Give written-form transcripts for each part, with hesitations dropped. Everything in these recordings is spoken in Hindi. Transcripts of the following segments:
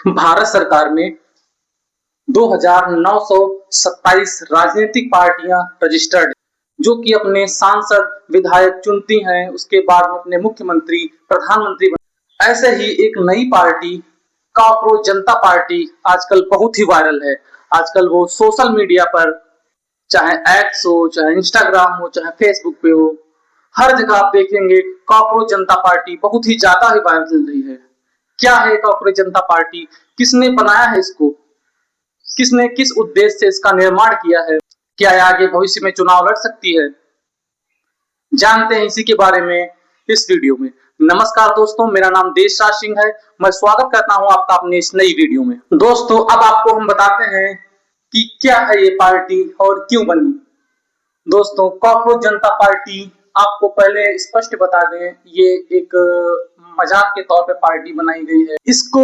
भारत सरकार में 2927 राजनीतिक पार्टियां रजिस्टर्ड, जो कि अपने सांसद विधायक चुनती हैं, उसके बाद अपने मुख्यमंत्री प्रधानमंत्री। ऐसे ही एक नई पार्टी कॉकरोच जनता पार्टी आजकल बहुत ही वायरल है। आजकल वो सोशल मीडिया पर, चाहे एक्स हो, चाहे इंस्टाग्राम हो, चाहे फेसबुक पे हो, हर जगह आप देखेंगे कॉकरोच जनता पार्टी बहुत ही ज्यादा ही वायरल चल रही है। क्या है कॉकरोच जनता पार्टी? किसने बनाया है इसको? किसने किस उद्देश्य से इसका निर्माण किया है? क्या यह आगे भविष्य में चुनाव लड़ सकती है? जानते हैं इसी के बारे में इस वीडियो में। नमस्कार दोस्तों, मेरा नाम देशराज सिंह है। मैं स्वागत करता हूं आपका अपनी इस नई वीडियो में। दोस्तों, अब आपको हम बताते हैं कि क्या है ये पार्टी और क्यों बनी। दोस्तों, कॉकरोच जनता पार्टी, आपको पहले स्पष्ट बता दें, ये एक मजाक के तौर पे पार्टी बनाई गई है। इसको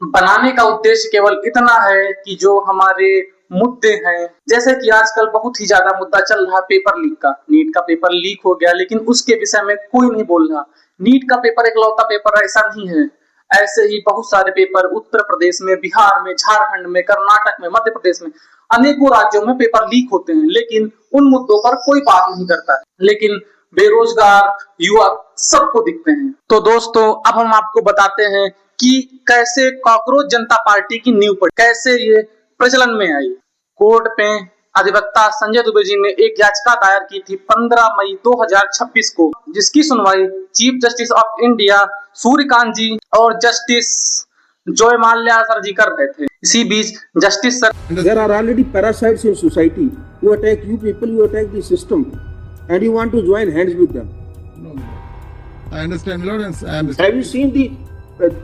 बनाने का उद्देश्य केवल इतना है कि जो हमारे मुद्दे हैं, जैसे कि आजकल बहुत ही ज्यादा मुद्दा चल रहा पेपर लीक का। नीट का पेपर लीक हो गया, लेकिन उसके विषय में कोई नहीं बोल रहा। नीट का पेपर इकलौता पेपर ऐसा नहीं है, ऐसे ही बहुत सारे पेपर उत्तर प्रदेश में, बिहार में, झारखंड में, कर्नाटक में, मध्य प्रदेश में, अनेकों राज्यों में पेपर लीक होते हैं, लेकिन उन मुद्दों पर कोई बात नहीं करता है। लेकिन बेरोजगार युवा सबको दिखते हैं। तो दोस्तों, अब हम आपको बताते हैं कि कैसे कॉकरोच जनता पार्टी की नींव पड़ी, कैसे ये प्रचलन में आई। कोर्ट में अधिवक्ता संजय दुबे जी ने एक याचिका दायर की थी 15 मई 2026 को, जिसकी सुनवाई chief justice of India Suryakant ji और justice Joymalya sir ji कर रहे थे। इसी बीच justice sir, there are already parasites in society who attack you people, you attack the system, and you want to join hands with them. No. I understand, Lawrence. I understand. Have you seen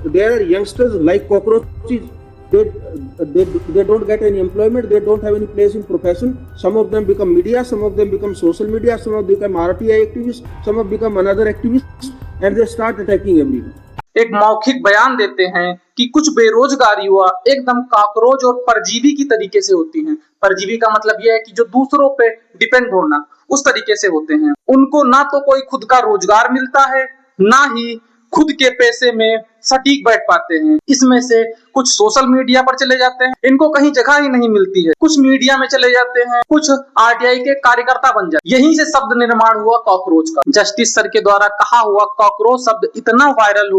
there are youngsters like cockroaches. They don't get any employment. They don't have any place in profession. Some of them become media. Some of them become social media. Some of them become RTI activists. Some of them become another activists, and they start attacking everyone. एक मौखिक बयान देते हैं कि कुछ बेरोजगार युवा एकदम कॉकरोच और परजीवी की तरीके से होती हैं। परजीवी का मतलब यह है कि जो दूसरों पे डिपेंड होना, उस तरीके से होते हैं। उनको ना तो कोई खुद का रोजगार मिलता है, ना ही खुद के पैसे में सटीक बैठ पाते हैं। इसमें से कुछ सोशल मीडिया पर चले जाते हैं, इनको कहीं जगह ही नहीं मिलती है। कुछ मीडिया में चले जाते हैं, कुछ आरटीआई के कार्यकर्ता बन जाते हैं। यहीं से शब्द निर्माण हुआ कॉकरोच का। जस्टिस सर के द्वारा कहा हुआ कॉकरोच शब्द इतना वायरल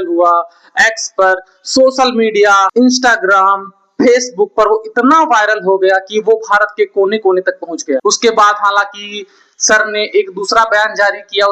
हुआ एक्स पर, सोशल मीडिया, इंस्टाग्राम, फेसबुक पर वो इतना वायरल हो गया कि वो भारत के कोने कोने तक पहुंच गया। उसके बाद हालांकि सर ने एक दूसरा बयान जारी किया।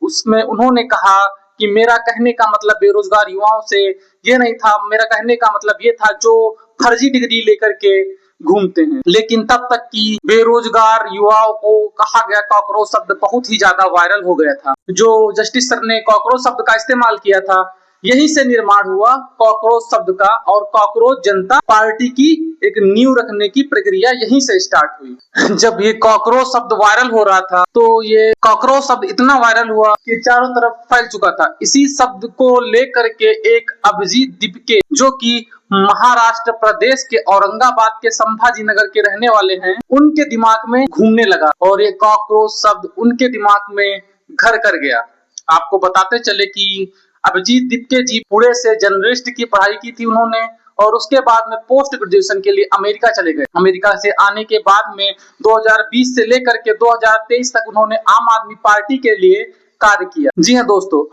उसमें उन्होंने कहा कि मेरा कहने का मतलब बेरोजगार युवाओं से ये नहीं था, मेरा कहने का मतलब ये था जो फर्जी डिग्री लेकर के घूमते हैं। लेकिन तब तक कि बेरोजगार युवाओं को कहा गया कॉकरोच शब्द बहुत ही ज्यादा वायरल हो गया था। जो जस्टिस सर ने कॉकरोच शब्द का इस्तेमाल किया था, यहीं से निर्माण हुआ कॉकरोच शब्द का, और कॉकरोच जनता पार्टी की एक नींव रखने की प्रक्रिया यहीं से स्टार्ट हुई। जब ये कॉकरोच शब्द वायरल हो रहा था, तो ये कॉकरोच शब्द इतना वायरल हुआ कि चारों तरफ फैल चुका था। इसी शब्द को लेकर के एक अभिजीत दीपके, जो कि महाराष्ट्र प्रदेश के औरंगाबाद के संभाजी नगर के रहने वाले हैं, उनके दिमाग में घूमने लगा और ये कॉकरोच शब्द उनके दिमाग में घर कर गया। आपको बताते चले कि अभिजीत दीपके जी पुणे से जर्नलिस्ट की पढ़ाई की थी उन्होंने, और उसके बाद में पोस्ट ग्रेजुएशन के लिए अमेरिका चले गए। अमेरिका से आने के बाद में 2020 से लेकर के 2023 तक उन्होंने आम आदमी पार्टी के लिए कार्य किया। जी हाँ दोस्तों,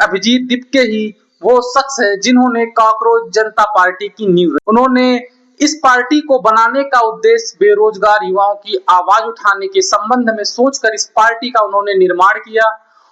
अभिजीत दीपके ही वो शख्स है जिन्होंने कॉकरोच जनता पार्टी की नींव रखी। उन्होंने इस पार्टी को बनाने का उद्देश्य बेरोजगार युवाओं की आवाज उठाने के संबंध में सोचकर इस पार्टी का उन्होंने निर्माण किया,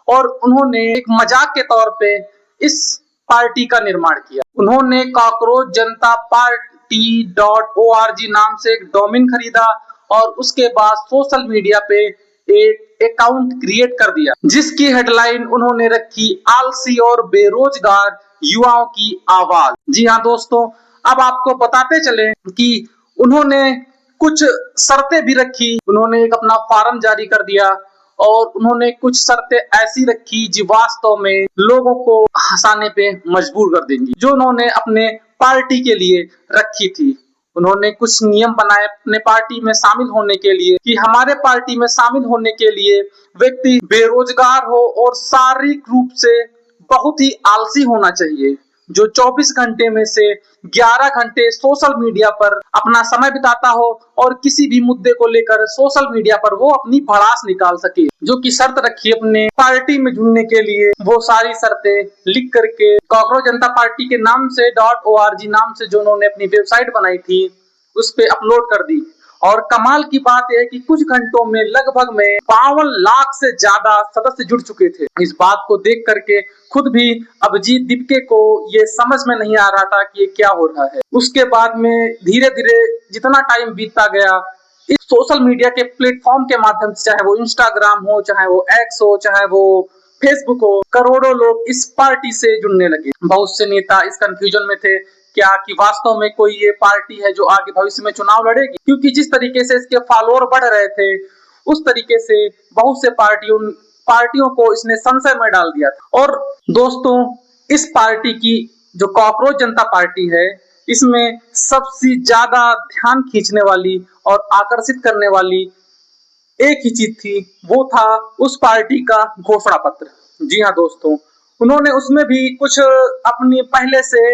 और उन्होंने एक मजाक के तौर पे इस पार्टी का निर्माण किया। उन्होंने कॉकरोच जनता पार्टी .org नाम से एक डोमेन खरीदा, और उसके बाद सोशल मीडिया पे एक अकाउंट क्रिएट कर दिया, जिसकी हेडलाइन उन्होंने रखी आलसी और बेरोजगार युवाओं की आवाज। जी हाँ दोस्तों, अब आपको बताते चले कि उन्होंने कुछ शर्तें भी रखी। उन्होंने एक अपना फॉर्म जारी कर दिया, और उन्होंने कुछ शर्तें ऐसी रखी जो वास्तव में लोगों को हंसाने पे मजबूर कर देंगी, जो उन्होंने अपने पार्टी के लिए रखी थी। उन्होंने कुछ नियम बनाए अपने पार्टी में शामिल होने के लिए, कि हमारे पार्टी में शामिल होने के लिए व्यक्ति बेरोजगार हो और शारीरिक रूप से बहुत ही आलसी होना चाहिए। जो 24 घंटे में से 11 घंटे सोशल मीडिया पर अपना समय बिताता हो और किसी भी मुद्दे को लेकर सोशल मीडिया पर वो अपनी भड़ास निकाल सके। जो कि शर्त रखी अपने पार्टी में जुड़ने के लिए, वो सारी शर्तें लिख करके कॉकरोच जनता पार्टी के नाम से .org नाम से जो उन्होंने अपनी वेबसाइट बनाई थी उस पे अपलोड कर दी। और कमाल की बात यह है कि कुछ घंटों में लगभग में 52 लाख से ज्यादा सदस्य जुड़ चुके थे। इस बात को देख करके खुद भी अभिजीत दीपके को ये समझ में नहीं आ रहा था कि ये क्या हो रहा है। उसके बाद में धीरे धीरे जितना टाइम बीतता गया, इस सोशल मीडिया के प्लेटफॉर्म के माध्यम से, चाहे वो इंस्टाग्राम हो, चाहे वो एक्स हो, चाहे वो फेसबुक हो, करोड़ों लोग इस पार्टी से जुड़ने लगे। बहुत से नेता इस कंफ्यूजन में थे क्या कि वास्तव में कोई ये पार्टी है जो आगे भविष्य में चुनाव लड़ेगी, क्योंकि जिस तरीके से इसके फॉलोअर बढ़ रहे थे उस तरीके से बहुत से पार्टियों को इसने संशय में डाल दिया था। और दोस्तों, इस पार्टी की जो कॉकरोच जनता पार्टी है, इसमें सबसे ज्यादा ध्यान खींचने वाली और आकर्षित करने वाली एक ही चीज थी, वो था उस पार्टी का घोषणा पत्र। जी हाँ दोस्तों, उन्होंने उसमें भी कुछ अपनी पहले से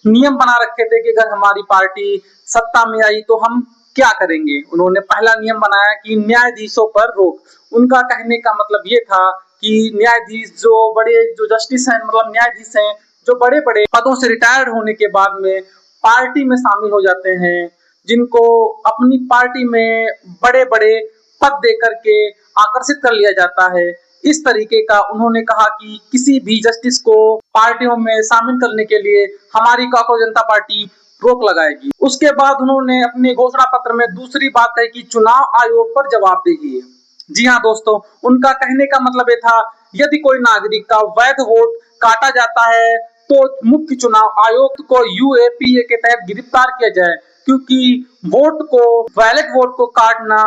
नियम बना रखे थे कि अगर हमारी पार्टी सत्ता में आई तो हम क्या करेंगे। उन्होंने पहला नियम बनाया कि न्यायाधीशों पर रोक। उनका कहने का मतलब ये था कि न्यायाधीश जो जस्टिस हैं, मतलब न्यायाधीश हैं जो बड़े बड़े पदों से रिटायर्ड होने के बाद में पार्टी में शामिल हो जाते हैं, जिनको अपनी पार्टी में बड़े बड़े पद दे करके आकर्षित कर लिया जाता है, इस तरीके का उन्होंने कहा कि किसी भी जस्टिस को पार्टियों में शामिल करने के लिए हमारी कॉकरोच जनता पार्टी रोक लगाएगी। उसके बाद उन्होंने अपने घोषणा पत्र में दूसरी बात है कि चुनाव आयोग पर जवाबदेही है। जी हाँ दोस्तों, उनका कहने का मतलब ये था यदि कोई नागरिक का वैध वोट काटा जाता है तो मुख्य चुनाव आयोग को UAPA के तहत गिरफ्तार किया जाए, क्योंकि वैलिड वोट को काटना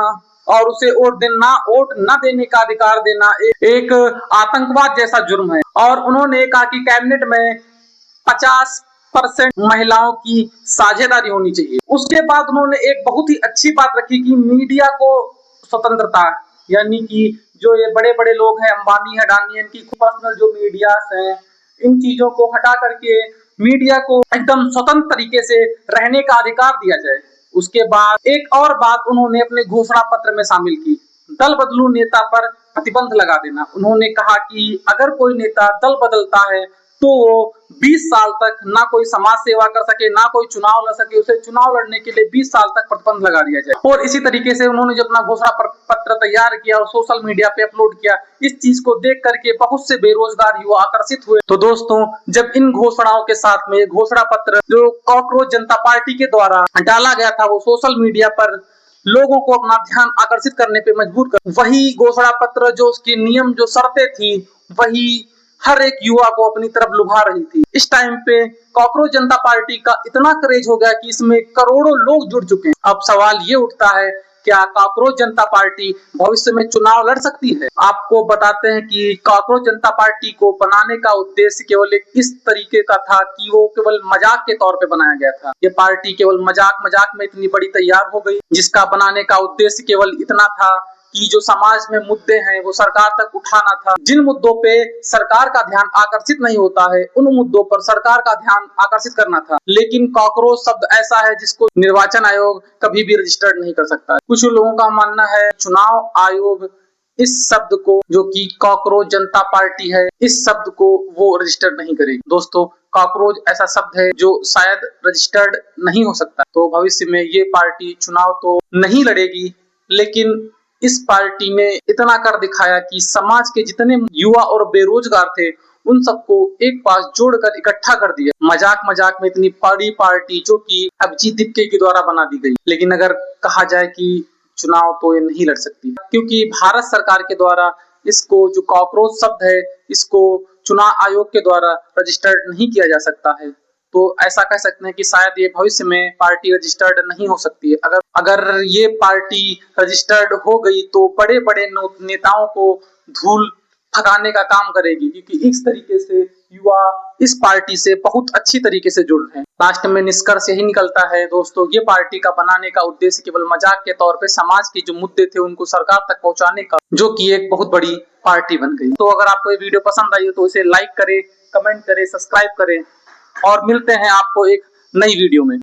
और उसे वोट न देने का अधिकार देना एक आतंकवाद जैसा जुर्म है। और उन्होंने कहा कि कैबिनेट में 50% महिलाओं की साझेदारी होनी चाहिए। उसके बाद उन्होंने एक बहुत ही अच्छी बात रखी कि मीडिया को स्वतंत्रता, यानी कि जो ये बड़े बड़े लोग हैं, अंबानी, अडानी, इनकी पर्सनल जो मीडियास हैं, इन चीजों को हटा करके मीडिया को एकदम स्वतंत्र तरीके से रहने का अधिकार दिया जाए। उसके बाद एक और बात उन्होंने अपने घोषणा पत्र में शामिल की, दल बदलू नेता पर प्रतिबंध लगा देना। उन्होंने कहा कि अगर कोई नेता दल बदलता है तो वो 20 साल तक ना कोई समाज सेवा कर सके, ना कोई चुनाव लड़ सके, उसे चुनाव लड़ने के लिए 20 साल तक प्रतिबंध लगा दिया जाए। और इसी तरीके से उन्होंने जो अपना घोषणा पत्र तैयार किया और सोशल मीडिया पे अपलोड किया, इस चीज को देख करके बहुत से बेरोजगार युवा आकर्षित हुए। तो दोस्तों, जब इन घोषणाओं के साथ में घोषणा पत्र जो कॉकरोच जनता पार्टी के द्वारा डाला गया था, वो सोशल मीडिया पर लोगों को अपना ध्यान आकर्षित करने पे मजबूर कर, वही घोषणा पत्र जो उसके नियम जो शर्तें थी, वही हर एक युवा को अपनी तरफ लुभा रही थी। इस टाइम पे कॉकरोच जनता पार्टी का इतना क्रेज हो गया कि इसमें करोड़ों लोग जुड़ चुके हैं। अब सवाल ये उठता है, क्या कॉकरोच जनता पार्टी भविष्य में चुनाव लड़ सकती है? आपको बताते हैं कि कॉकरोच जनता पार्टी को बनाने का उद्देश्य केवल एक इस तरीके का था कि वो केवल मजाक के तौर पे बनाया गया था। ये पार्टी केवल मजाक में इतनी बड़ी तैयार हो गई, जिसका बनाने का उद्देश्य केवल इतना था कि जो समाज में मुद्दे हैं वो सरकार तक उठाना था। जिन मुद्दों पे सरकार का ध्यान आकर्षित नहीं होता है, उन मुद्दों पर सरकार का ध्यान आकर्षित करना था। लेकिन कॉकरोच शब्द ऐसा है जिसको निर्वाचन आयोग कभी भी रजिस्टर्ड नहीं कर सकता। कुछ लोगों का मानना है चुनाव आयोग इस शब्द को, जो कि कॉकरोच जनता पार्टी है, इस शब्द को वो रजिस्टर्ड नहीं करेगी। दोस्तों, कॉकरोच ऐसा शब्द है जो शायद रजिस्टर्ड नहीं हो सकता। तो भविष्य में ये पार्टी चुनाव तो नहीं लड़ेगी, लेकिन इस पार्टी ने इतना कर दिखाया कि समाज के जितने युवा और बेरोजगार थे उन सबको एक पास जोड़कर इकट्ठा कर दिया। मजाक में इतनी बड़ी पार्टी जो कि अभिजीत दीपके के द्वारा बना दी गई। लेकिन अगर कहा जाए कि चुनाव तो ये नहीं लड़ सकती, क्योंकि भारत सरकार के द्वारा इसको जो कॉकरोच शब्द है, इसको चुनाव आयोग के द्वारा रजिस्टर्ड नहीं किया जा सकता है। तो ऐसा कह सकते हैं कि शायद ये भविष्य में पार्टी रजिस्टर्ड नहीं हो सकती है। अगर ये पार्टी रजिस्टर्ड हो गई तो बड़े बड़े नेताओं को धूल भगाने का काम करेगी, क्योंकि इस तरीके से युवा इस पार्टी से बहुत अच्छी तरीके से जुड़ रहे हैं। लास्ट में निष्कर्ष यही निकलता है दोस्तों, ये पार्टी का बनाने का उद्देश्य केवल मजाक के तौर पे समाज के जो मुद्दे थे उनको सरकार तक पहुंचाने का, जो कि एक बहुत बड़ी पार्टी बन गई। तो अगर आपको ये वीडियो पसंद आई हो तो इसे लाइक करें, कमेंट करें, सब्सक्राइब करें और मिलते हैं आपको एक नई वीडियो में।